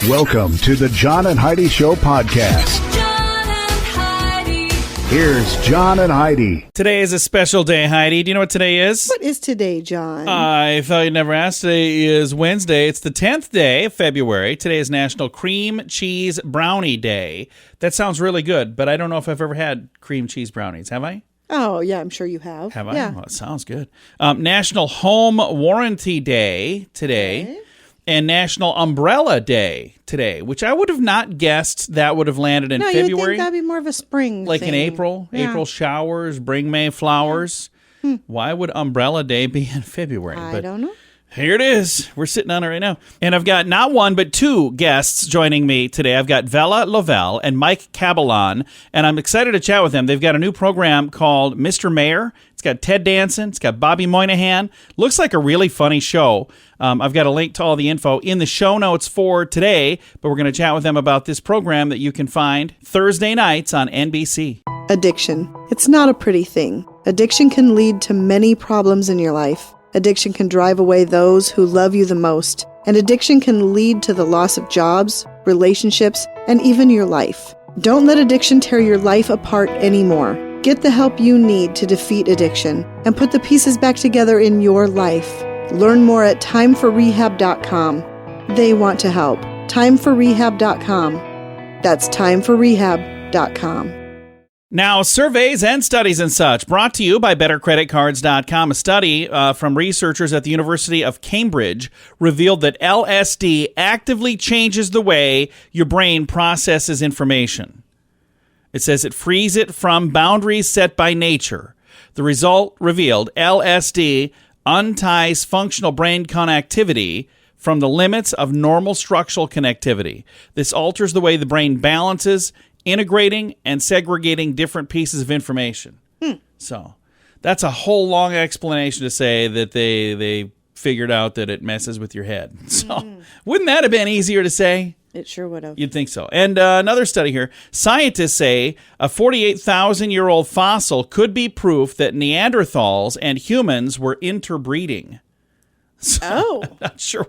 Welcome to the John and Heidi Show podcast. John and Heidi. Here's John and Heidi. Today is a special day, Heidi. Do you know what today is? What is today, John? I thought you'd never asked. Today is Wednesday. It's the 10th day of February. Today is National Cream Cheese Brownie Day. That sounds really good, but I don't know if I've ever had cream cheese brownies. Have I? Oh, yeah, I'm sure you have. Have I? Yeah. Well, it sounds good. National Home Warranty Day today. Okay. And National Umbrella Day today, which I would have not guessed that would have landed in February. You'd think that'd be more of a spring Like thing. in April. Yeah. April showers, bring May flowers. Why would Umbrella Day be in February? I don't know. Here it is. We're sitting on it right now. And I've got not one, but two guests joining me today. I've got Vella, Lovell, and Mike Cabellon, and I'm excited to chat with them. They've got a new program called Mr. Mayor. It's got Ted Danson. It's got Bobby Moynihan. Looks like a really funny show. I've got a link to all the info in the show notes for today, but we're going to chat with them about this program that you can find Thursday nights on NBC. Addiction. It's not a pretty thing. Addiction can lead to many problems in your life. Addiction can drive away those who love you the most. And addiction can lead to the loss of jobs, relationships, and even your life. Don't let addiction tear your life apart anymore. Get the help you need to defeat addiction and put the pieces back together in your life. Learn more at timeforrehab.com. They want to help. Timeforrehab.com. That's timeforrehab.com. Now, surveys and studies and such, brought to you by BetterCreditCards.com. A study from researchers at the University of Cambridge revealed that LSD actively changes the way your brain processes information. It says it frees it from boundaries set by nature. The result revealed LSD unties functional brain connectivity from the limits of normal structural connectivity. This alters the way the brain balances, integrating and segregating different pieces of information. So that's a whole long explanation to say that they figured out that it messes with your head. So wouldn't that have been easier to say? It sure would have. You'd think so. And another study here. Scientists say a 48,000-year-old fossil could be proof that Neanderthals and humans were interbreeding. So, I'm not sure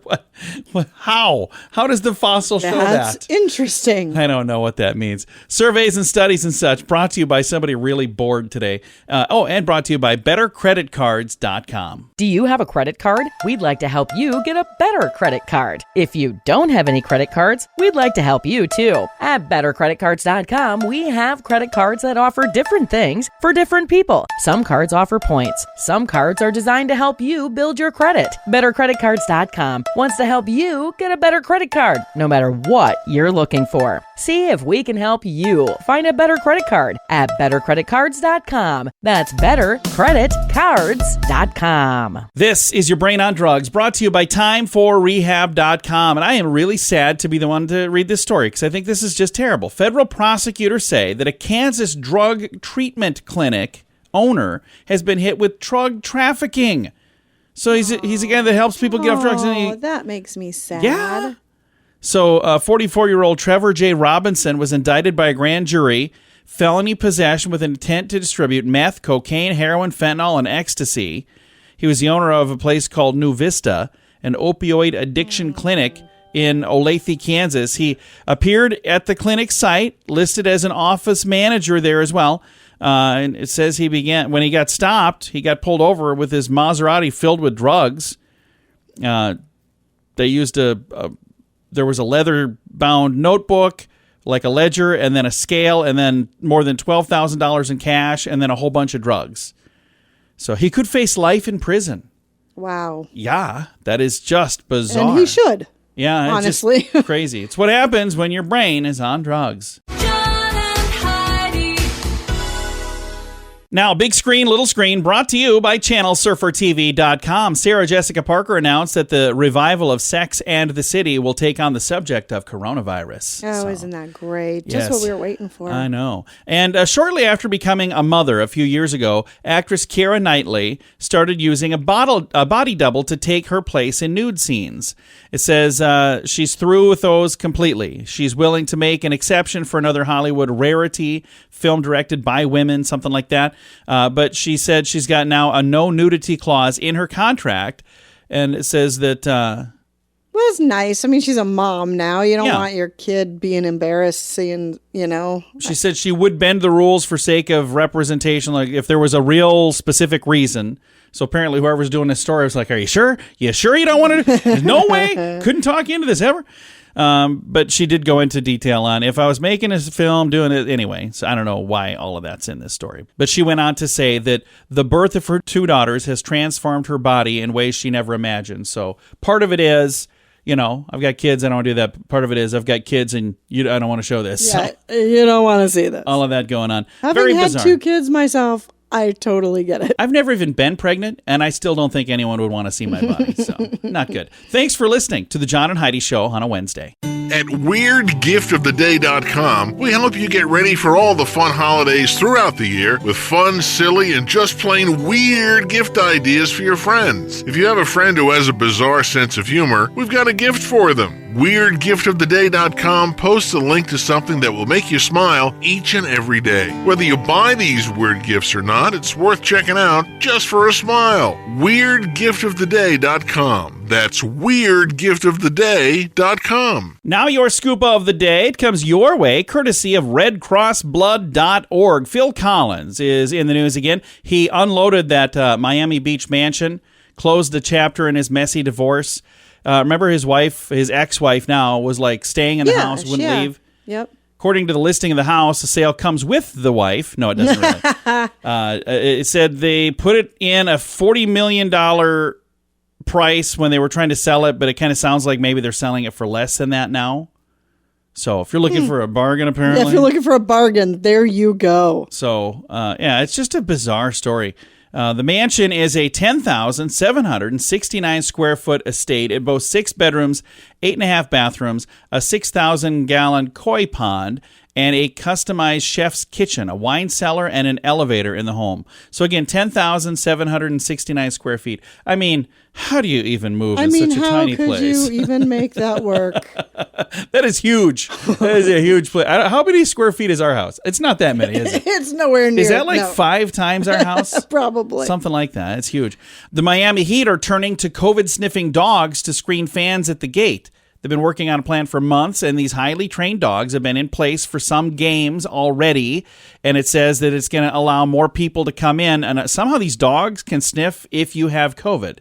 how does the fossil show that? That's interesting. I don't know what that means. Surveys and studies and such brought to you by somebody really bored today. And brought to you by BetterCreditCards.com. Do you have a credit card? We'd like to help you get a better credit card. If you don't have any credit cards, we'd like to help you too. At BetterCreditCards.com, we have credit cards that offer different things for different people. Some cards offer points. Some cards are designed to help you build your credit. BetterCreditCards.com wants to help you get a better credit card, no matter what you're looking for. See if we can help you find a better credit card at BetterCreditCards.com. That's BetterCreditCards.com. This is Your Brain on Drugs, brought to you by TimeForRehab.com. And I am really sad to be the one to read this story because I think this is just terrible. Federal prosecutors say that a Kansas drug treatment clinic owner has been hit with drug trafficking. So he's a guy that helps people get off drugs. And That makes me sad. Yeah. So 44-year-old Trevor J. Robinson was indicted by a grand jury, felony possession with intent to distribute meth, cocaine, heroin, fentanyl, and ecstasy. He was the owner of a place called New Vista, an opioid addiction clinic in Olathe, Kansas. He appeared at the clinic site, listed as an office manager there as well. And it says when he got stopped, he got pulled over with his Maserati filled with drugs. They used there was a leather-bound notebook, like a ledger, and then a scale, and then more than $12,000 in cash, and then a whole bunch of drugs. So he could face life in prison. Wow. Yeah, that is just bizarre. And he should. Yeah, it's honestly. just crazy. It's what happens when your brain is on drugs. John and Heidi. Now, big screen, little screen, brought to you by ChannelSurferTV.com. Sarah Jessica Parker announced that the revival of Sex and the City will take on the subject of coronavirus. Oh, isn't that great? Yes. Just what we were waiting for. I know. And shortly after becoming a mother a few years ago, actress Keira Knightley started using a body double to take her place in nude scenes. It says she's through with those completely. She's willing to make an exception for another Hollywood rarity, film directed by women, something like that. But she said she's got now a no nudity clause in her contract. And it says that... Well, it's nice. I mean, she's a mom now. You don't Yeah. want your kid being embarrassed seeing, She said she would bend the rules for sake of representation, like if there was a real specific reason. So apparently whoever's doing this story was like, are you sure? You sure you don't want to? There's no way. Couldn't talk you into this ever. But she did go into detail on if I was making a film, doing it anyway. So I don't know why all of that's in this story. But she went on to say that the birth of her 2 daughters has transformed her body in ways she never imagined. So part of it is, I've got kids. I don't want to do that. Part of it is I've got kids and I don't want to show this. yeah, So you don't want to see this. all of that going on. Having Very had bizarre. 2 kids myself, I totally get it. I've never even been pregnant, and I still don't think anyone would want to see my body. So not good. Thanks for listening to the John and Heidi Show on a Wednesday. At WeirdGiftOfTheDay.com, we help you get ready for all the fun holidays throughout the year with fun, silly, and just plain weird gift ideas for your friends. If you have a friend who has a bizarre sense of humor, we've got a gift for them. WeirdGiftOfTheDay.com posts a link to something that will make you smile each and every day. Whether you buy these weird gifts or not, it's worth checking out just for a smile. WeirdGiftOfTheDay.com. That's WeirdGiftOfTheDay.com. Now your scoop of the day. It comes your way, courtesy of RedCrossBlood.org. Phil Collins is in the news again. He unloaded that Miami Beach mansion, closed the chapter in his messy divorce. Remember his wife, his ex-wife now, was like staying in the house, wouldn't leave. Yep. According to the listing of the house, the sale comes with the wife. No, it doesn't really. It said they put it in a $40 million price when they were trying to sell it, but it kind of sounds like maybe they're selling it for less than that now. So if you're looking for a bargain, apparently. Yeah, if you're looking for a bargain, there you go. So, it's just a bizarre story. The mansion is a 10,769 square foot estate. It boasts 6 bedrooms, 8.5 bathrooms, a 6,000-gallon koi pond, and a customized chef's kitchen, a wine cellar, and an elevator in the home. So again, 10,769 square feet. I mean, how do you even move in such a tiny place? how could you even make that work? That is huge. That is a huge place. How many square feet is our house? It's not that many, is it? It's nowhere near. Is that like no. 5 times our house? Probably. Something like that. It's huge. The Miami Heat are turning to COVID-sniffing dogs to screen fans at the gate. They've been working on a plan for months, and these highly trained dogs have been in place for some games already. And it says that it's going to allow more people to come in. And somehow these dogs can sniff if you have COVID.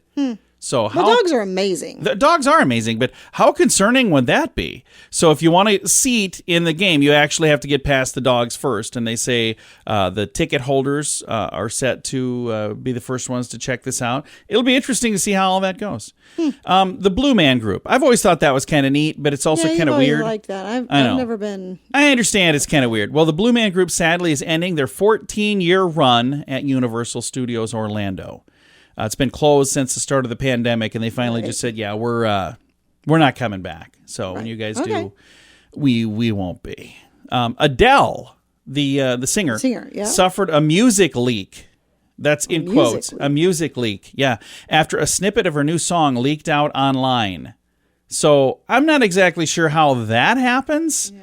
So how dogs are amazing. The dogs are amazing, but how concerning would that be? So if you want a seat in the game, you actually have to get past the dogs first. And they say the ticket holders are set to be the first ones to check this out. It'll be interesting to see how all that goes. The Blue Man Group. I've always thought that was kind of neat, but it's also kind of weird. I like that. I've know. never been. I understand it's kind of weird. Well, the Blue Man Group sadly is ending their 14-year run at Universal Studios Orlando. It's been closed since the start of the pandemic, and they finally just said, "Yeah, we're not coming back." So when you guys do, we won't be. Adele, the singer, suffered a music leak. That's in quotes, a music leak. Yeah, after a snippet of her new song leaked out online. So I'm not exactly sure how that happens. Yeah.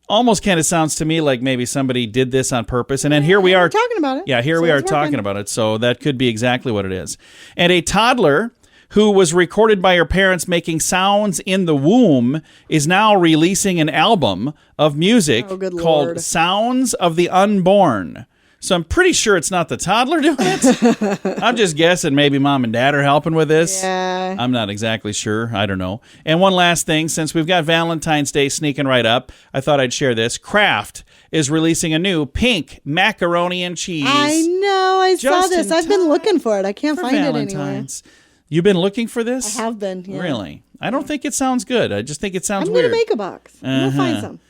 Almost kind of sounds to me like maybe somebody did this on purpose. And then here we are talking about it. Yeah, here we are talking about it. So that could be exactly what it is. And a toddler who was recorded by her parents making sounds in the womb is now releasing an album of music called Sounds of the Unborn. So I'm pretty sure it's not the toddler doing it. I'm just guessing maybe mom and dad are helping with this. Yeah. I'm not exactly sure. I don't know. And one last thing, since we've got Valentine's Day sneaking right up, I thought I'd share this. Kraft is releasing a new pink macaroni and cheese. I know. I saw this. I've been looking for it. I can't find it anywhere. You've been looking for this? I have been. Yeah. Really? I don't think it sounds good. I just think it sounds weird. weird. I'm going to make a box. I'm going to find some.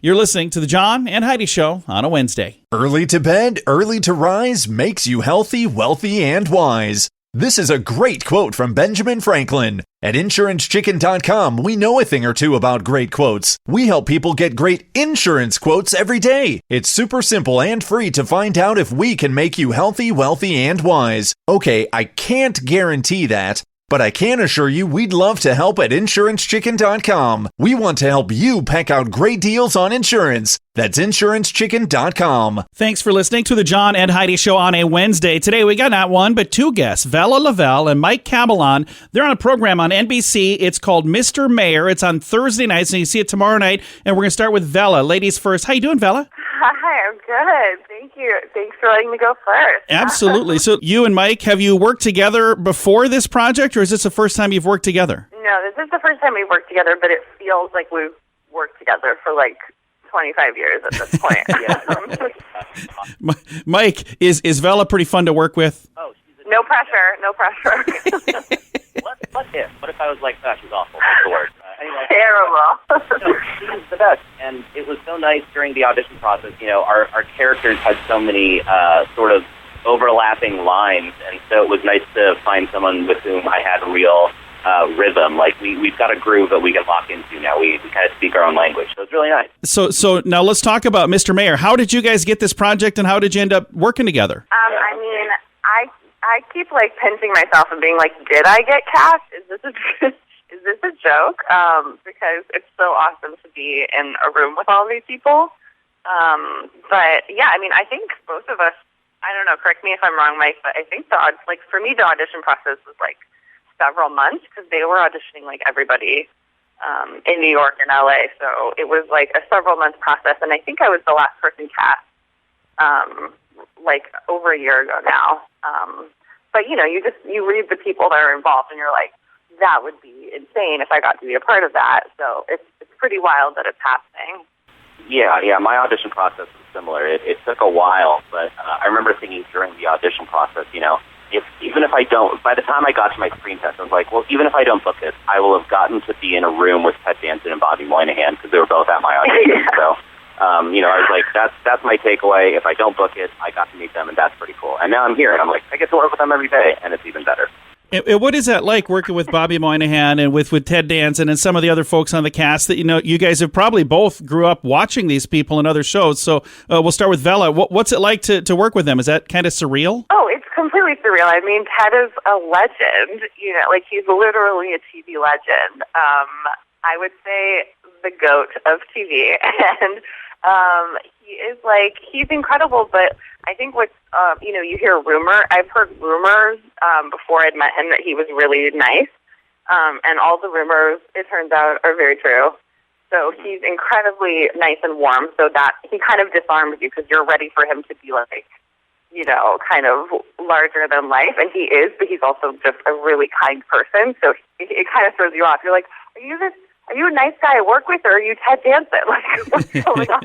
You're listening to the John and Heidi Show on a Wednesday. Early to bed, early to rise makes you healthy, wealthy, and wise. This is a great quote from Benjamin Franklin. At InsuranceChicken.com, we know a thing or two about great quotes. We help people get great insurance quotes every day. It's super simple and free to find out if we can make you healthy, wealthy, and wise. Okay, I can't guarantee that, But I can assure you we'd love to help at InsuranceChicken.com. We want to help you peck out great deals on insurance. That's InsuranceChicken.com. Thanks for listening to the John and Heidi Show on a Wednesday. Today we got not one, but two guests, Vella, Lovell, and Mike Cabellon. They're on a program on NBC. It's called Mr. Mayor. It's on Thursday nights, and you see it tomorrow night. And we're going to start with Vella. Ladies first. How you doing, Vella? Hi, I'm good. Thank you. Thanks for letting me go first. Absolutely. So you and Mike, have you worked together before this project, or is this the first time you've worked together? No, this is the first time we've worked together, but it feels like we've worked together for like 25 years at this point. Mike, is Vella pretty fun to work with? Oh, No pressure. No pressure. what if I was like, oh, she's awful? What's the word? Anyway, Terrible. no, she's the best, and it was so nice during the audition process. You know, our characters had so many sort of overlapping lines, and so it was nice to find someone with whom I had a real rhythm. Like we've got a groove that we can lock into now. We kind of speak our own language, so it's really nice. So now let's talk about Mr. Mayor. How did you guys get this project, and how did you end up working together? I mean, I keep like pinching myself and being like, did I get cast? Is this a joke? Because it's so awesome to be in a room with all these people. But yeah, I mean, I think both of us, I don't know, correct me if I'm wrong, Mike, but I think for me, the audition process was like several months because they were auditioning like everybody in New York and LA. So it was like a several month process. And I think I was the last person cast like over a year ago now. But you know, you read the people that are involved and you're like, that would be insane if I got to be a part of that. So it's pretty wild that it's happening. Yeah, my audition process was similar. It took a while, but I remember thinking during the audition process, you know, even if I don't, by the time I got to my screen test, I was like, well, even if I don't book it, I will have gotten to be in a room with Ted Danson and Bobby Moynihan because they were both at my audition. Yeah. So, you know, I was like, that's my takeaway. If I don't book it, I got to meet them, and that's pretty cool. And now I'm here, and I'm like, I get to work with them every day, and it's even better. And what is that like working with Bobby Moynihan and with Ted Danson and some of the other folks on the cast that, you know, you guys have probably both grew up watching these people in other shows. So we'll start with Vella. What's it like to work with them? Is that kind of surreal? Oh, it's completely surreal. I mean, Ted is a legend. You know, like he's literally a TV legend. I would say the GOAT of TV. And he is like, he's incredible, but I think what, you know, you hear I've heard rumors before I'd met him that he was really nice. And all the rumors, it turns out, are very true. So he's incredibly nice and warm, so that he kind of disarms you because you're ready for him to be like, you know, kind of larger than life. And he is, but he's also just a really kind person. So it kind of throws you off. You're like, are you a nice guy I work with, or are you Ted Danson? Like, what's going on?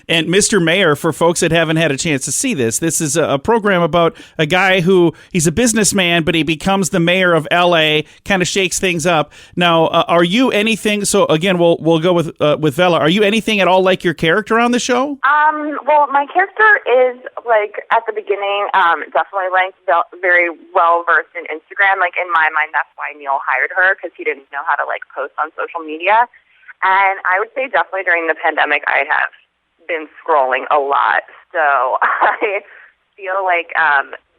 And Mr. Mayor, for folks that haven't had a chance to see this is a program about a guy who, he's a businessman, but he becomes the mayor of L.A., kind of shakes things up. Now, are you anything, so again, we'll go with Vella, are you anything at all like your character on the show? Well, my character is, like, at the beginning, definitely like very well-versed in Instagram. Like, in my mind, that's why Neil hired her, because he didn't know how to, like, post on social media. And I would say definitely during the pandemic, I have been scrolling a lot, so I feel like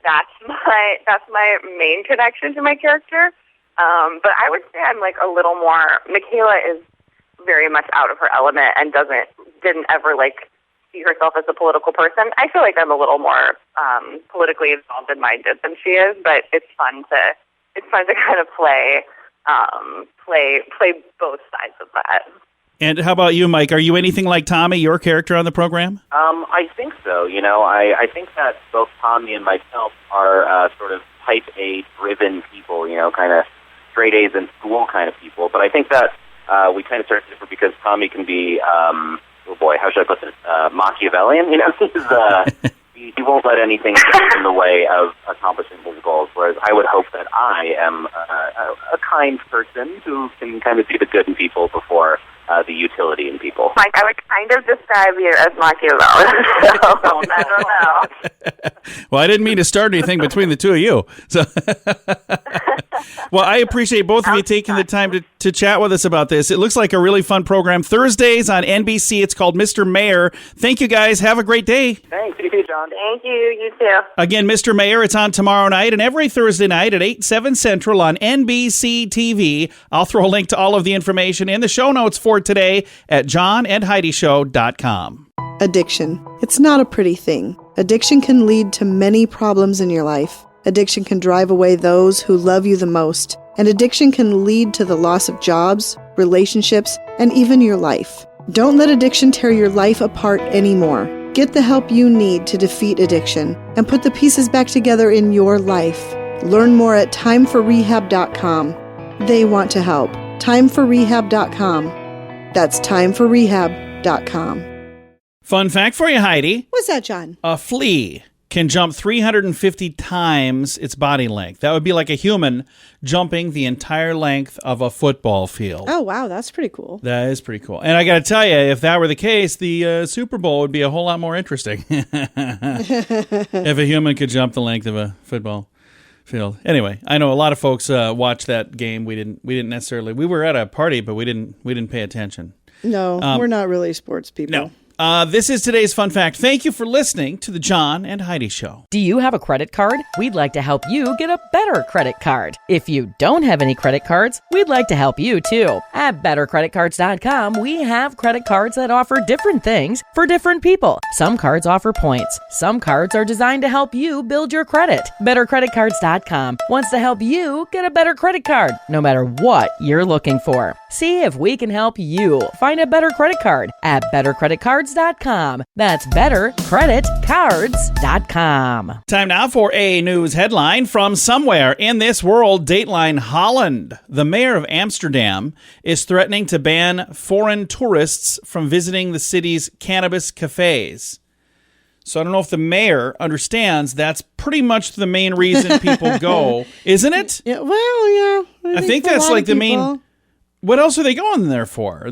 that's my main connection to my character. But I would say I'm like a little more. Michaela is very much out of her element and didn't ever like see herself as a political person. I feel like I'm a little more politically involved and minded than she is, but it's fun to kind of play both sides of that. And how about you, Mike? Are you anything like Tommy, your character on the program? I think so. You know, I think that both Tommy and myself are sort of type A driven people, you know, kind of straight A's in school kind of people. But I think that we kind of start different because Tommy can be, oh boy, how should I put this? Machiavellian, you know? He won't let anything get in the way of accomplishing his goals, whereas I would hope that I am a kind person who can kind of see the good in people before the utility in people. Like, I would kind of describe you as Machiavellian, so I don't know. Well, I didn't mean to start anything between the two of you. So, Well, I appreciate both of you taking the time to chat with us about this. It looks like a really fun program. Thursdays on NBC. It's called Mr. Mayor. Thank you, guys. Have a great day. Thanks. You too, John. Thank you. You too. Again, Mr. Mayor, it's on tomorrow night and every Thursday night at 8, 7 Central on NBC TV. I'll throw a link to all of the information in the show notes for today at johnandheidishow.com. Addiction. It's not a pretty thing. Addiction can lead to many problems in your life. Addiction can drive away those who love you the most. And addiction can lead to the loss of jobs, relationships, and even your life. Don't let addiction tear your life apart anymore. Get the help you need to defeat addiction and put the pieces back together in your life. Learn more at timeforrehab.com. They want to help. Timeforrehab.com. That's timeforrehab.com. Fun fact for you, Heidi. What's that, John? A flea can jump 350 times its body length. That would be like a human jumping the entire length of a football field. Oh, wow. That's pretty cool. That is pretty cool. And I got to tell you, if that were the case, the Super Bowl would be a whole lot more interesting. If a human could jump the length of a football field. Anyway, I know a lot of folks watch that game. We didn't necessarily. We were at a party, but we didn't pay attention. No, we're not really sports people. No. This is today's fun fact. Thank you for listening to the John and Heidi Show. Do you have a credit card? We'd like to help you get a better credit card. If you don't have any credit cards, we'd like to help you too. At bettercreditcards.com, we have credit cards that offer different things for different people. Some cards offer points. Some cards are designed to help you build your credit. Bettercreditcards.com wants to help you get a better credit card, no matter what you're looking for. See if we can help you find a better credit card at bettercreditcards.com. That's bettercreditcards.com. Time now for a news headline from somewhere in this world. Dateline Holland. The mayor of Amsterdam is threatening to ban foreign tourists from visiting the city's cannabis cafes. So I don't know if the mayor understands that's pretty much the main reason people go, isn't it? Yeah, well, yeah. I think that's like the main. What else are they going there for?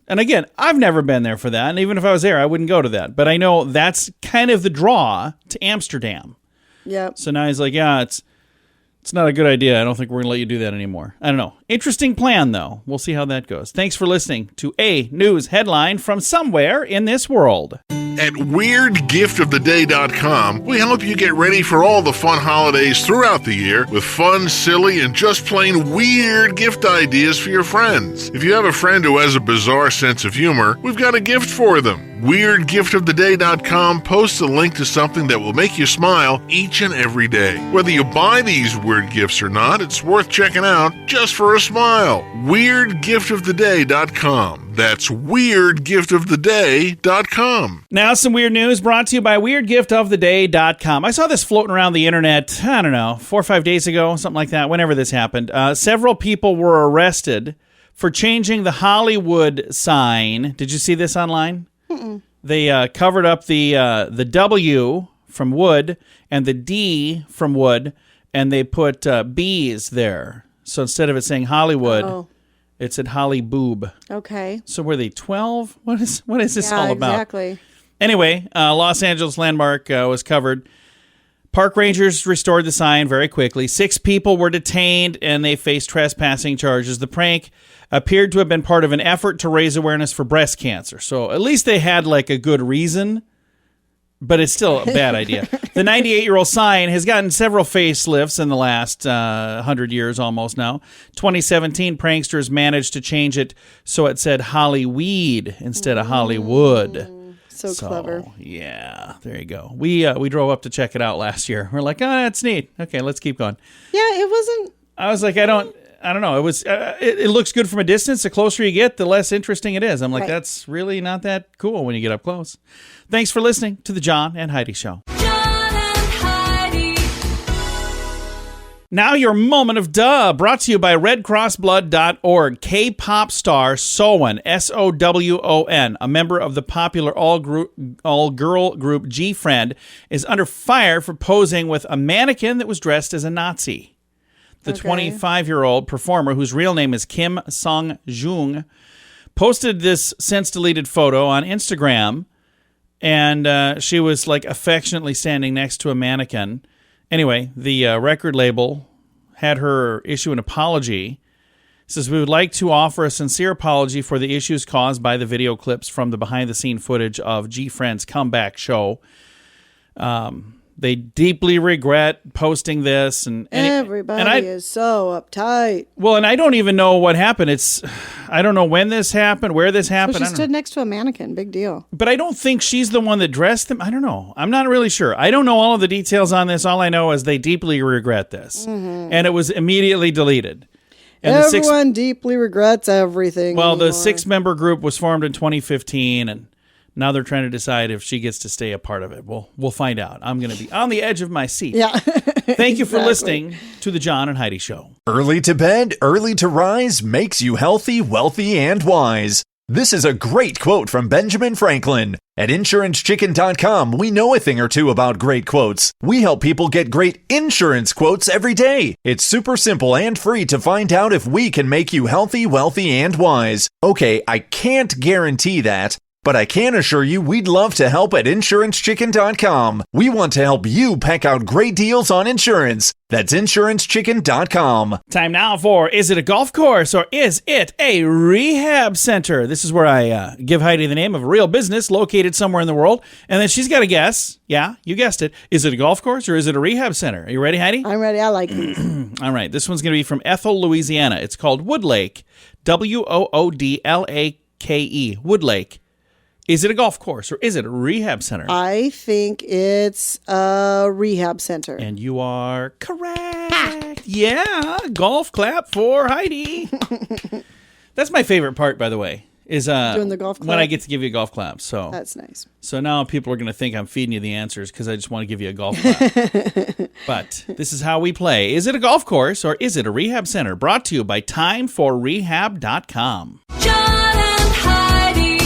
And again, I've never been there for that. And even if I was there, I wouldn't go to that. But I know that's kind of the draw to Amsterdam. Yep. So now he's like, yeah, it's not a good idea. I don't think we're going to let you do that anymore. I don't know. Interesting plan, though. We'll see how that goes. Thanks for listening to a news headline from somewhere in this world. At WeirdGiftOfTheDay.com, we help you get ready for all the fun holidays throughout the year with fun, silly, and just plain weird gift ideas for your friends. If you have a friend who has a bizarre sense of humor, we've got a gift for them. WeirdGiftOfTheDay.com posts a link to something that will make you smile each and every day. Whether you buy these weird gifts or not, it's worth checking out just for a smile. WeirdGiftOfTheDay.com. That's WeirdGiftOfTheDay.com. Now some weird news brought to you by WeirdGiftOfTheDay.com. I saw this floating around the internet, I don't know, 4 or 5 days ago, something like that, whenever this happened. Several people were arrested for changing the Hollywood sign. Did you see this online? Mm-mm. They covered up the W from wood and the D from wood, and they put B's there. So instead of it saying Hollywood, it said Holly Boob. Okay. So were they 12? What is this all about? Exactly. Anyway, Los Angeles landmark was covered. Park rangers restored the sign very quickly. 6 people were detained, and they faced trespassing charges. The prank appeared to have been part of an effort to raise awareness for breast cancer. So at least they had like a good reason, but it's still a bad idea. The 98-year-old sign has gotten several facelifts in the last 100 years almost now. 2017, pranksters managed to change it so it said Hollyweed instead of Hollywood. So clever. Yeah, there you go. We drove up to check it out last year. We're like, oh, that's neat. Okay, let's keep going. Yeah, it wasn't. I was like, I don't know. It was. It looks good from a distance. The closer you get, the less interesting it is. I'm like, That's really not that cool when you get up close. Thanks for listening to the John and Heidi Show. John and Heidi. Now your moment of duh, brought to you by redcrossblood.org. K-pop star Sowon, S-O-W-O-N, a member of the popular all-girl group G-Friend, is under fire for posing with a mannequin that was dressed as a Nazi. The 25-year-old performer, whose real name is Kim Song-jung, posted this since-deleted photo on Instagram, and she was like affectionately standing next to a mannequin. Anyway, the record label had her issue an apology. It says, we would like to offer a sincere apology for the issues caused by the video clips from the behind-the-scene footage of G-Friend's comeback show. They deeply regret posting this. And Everybody is so uptight. Well, and I don't even know what happened. I don't know when this happened, where this happened. So she stood next to a mannequin. Big deal. But I don't think she's the one that dressed them. I don't know. I'm not really sure. I don't know all of the details on this. All I know is they deeply regret this. Mm-hmm. And it was immediately deleted. And Everyone deeply regrets everything. Well, anymore. the 6-member group was formed in 2015, and now they're trying to decide if she gets to stay a part of it. We'll find out. I'm going to be on the edge of my seat. Yeah. Thank you for Exactly. listening to the John and Heidi Show. Early to bed, early to rise makes you healthy, wealthy, and wise. This is a great quote from Benjamin Franklin. At InsuranceChicken.com, we know a thing or two about great quotes. We help people get great insurance quotes every day. It's super simple and free to find out if we can make you healthy, wealthy, and wise. Okay, I can't guarantee that, but I can assure you we'd love to help at InsuranceChicken.com. We want to help you peck out great deals on insurance. That's InsuranceChicken.com. Time now for Is It a Golf Course or Is It a Rehab Center? This is where I give Heidi the name of a real business located somewhere in the world, and then she's got to guess. Yeah, you guessed it. Is it a golf course or is it a rehab center? Are you ready, Heidi? I'm ready. I like these. All right, this one's going to be from Ethel, Louisiana. It's called Woodlake, Woodlake. Woodlake. Is it a golf course or is it a rehab center? I think it's a rehab center. And you are correct. Yeah, golf clap for Heidi. That's my favorite part, by the way, is doing the golf clap? when I get to give you a golf clap. So That's nice. So now people are going to think I'm feeding you the answers because I just want to give you a golf clap. But this is how we play. Is it a golf course or is it a rehab center? Brought to you by TimeForRehab.com. John and Heidi.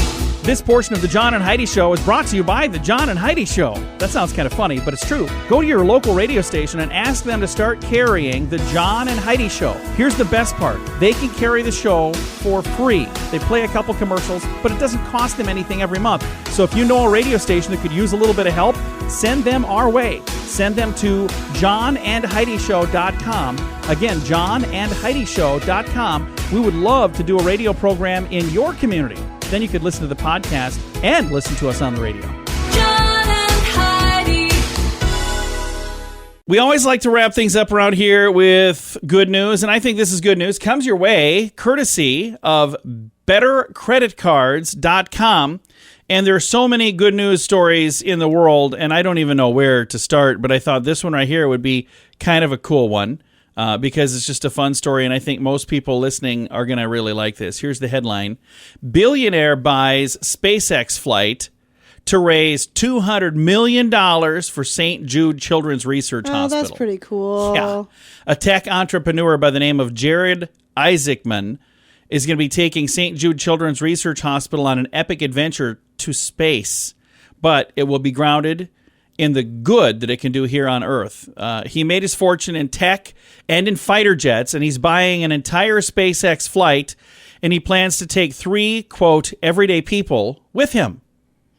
This portion of the John and Heidi Show is brought to you by the John and Heidi Show. That sounds kind of funny, but it's true. Go to your local radio station and ask them to start carrying the John and Heidi Show. Here's the best part. They can carry the show for free. They play a couple commercials, but it doesn't cost them anything every month. So if you know a radio station that could use a little bit of help, send them our way. Send them to johnandheidishow.com. Again, johnandheidishow.com. We would love to do a radio program in your community. Then you could listen to the podcast and listen to us on the radio. John and Heidi. We always like to wrap things up around here with good news, and I think this is good news. Comes your way courtesy of bettercreditcards.com. And there are so many good news stories in the world, and I don't even know where to start, but I thought this one right here would be kind of a cool one. Because it's just a fun story, and I think most people listening are going to really like this. Here's the headline. Billionaire buys SpaceX flight to raise $200 million for St. Jude Children's Research Hospital. That's pretty cool. Yeah. A tech entrepreneur by the name of Jared Isaacman is going to be taking St. Jude Children's Research Hospital on an epic adventure to space, but it will be grounded in the good that it can do here on Earth. He made his fortune in tech and in fighter jets, and he's buying an entire SpaceX flight, and he plans to take 3, quote, everyday people with him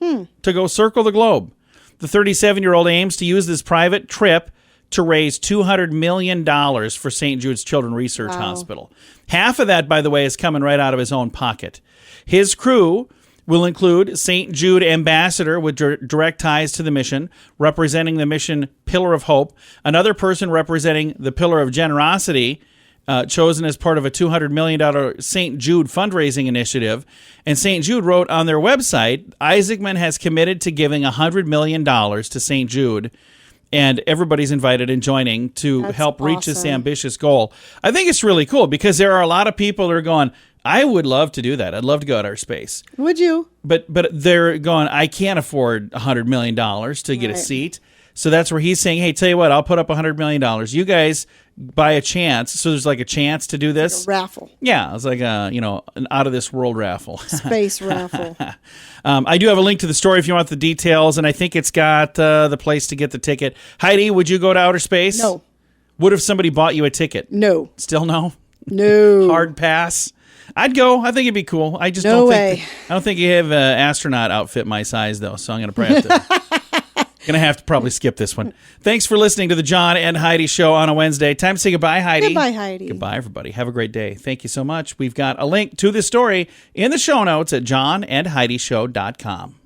to go circle the globe. The 37-year-old aims to use this private trip to raise $200 million for St. Jude's Children's Research Hospital. Half of that, by the way, is coming right out of his own pocket. His crew will include St. Jude ambassador with direct ties to the mission, representing the mission Pillar of Hope, another person representing the Pillar of Generosity, chosen as part of a $200 million St. Jude fundraising initiative. And St. Jude wrote on their website, Isaacman has committed to giving $100 million to St. Jude, and everybody's invited and joining to help reach this ambitious goal. I think it's really cool because there are a lot of people that are going, I would love to do that. I'd love to go outer space. Would you? But they're going, I can't afford $100 million to get a seat. So that's where he's saying, hey, tell you what, I'll put up $100 million. You guys buy a chance. So there's like a chance to do this. Like a raffle. Yeah, it's like an out of this world raffle. Space raffle. I do have a link to the story if you want the details, and I think it's got the place to get the ticket. Heidi, would you go to outer space? No. What if somebody bought you a ticket? No. Still no? No. Hard pass. I'd go. I think it'd be cool. I just don't think you have an astronaut outfit my size though, so I'm gonna probably have to Gonna have to probably skip this one. Thanks for listening to the John and Heidi Show on a Wednesday. Time to say goodbye, Heidi. Goodbye, Heidi. Goodbye, everybody. Have a great day. Thank you so much. We've got a link to this story in the show notes at johnandheidishow.com.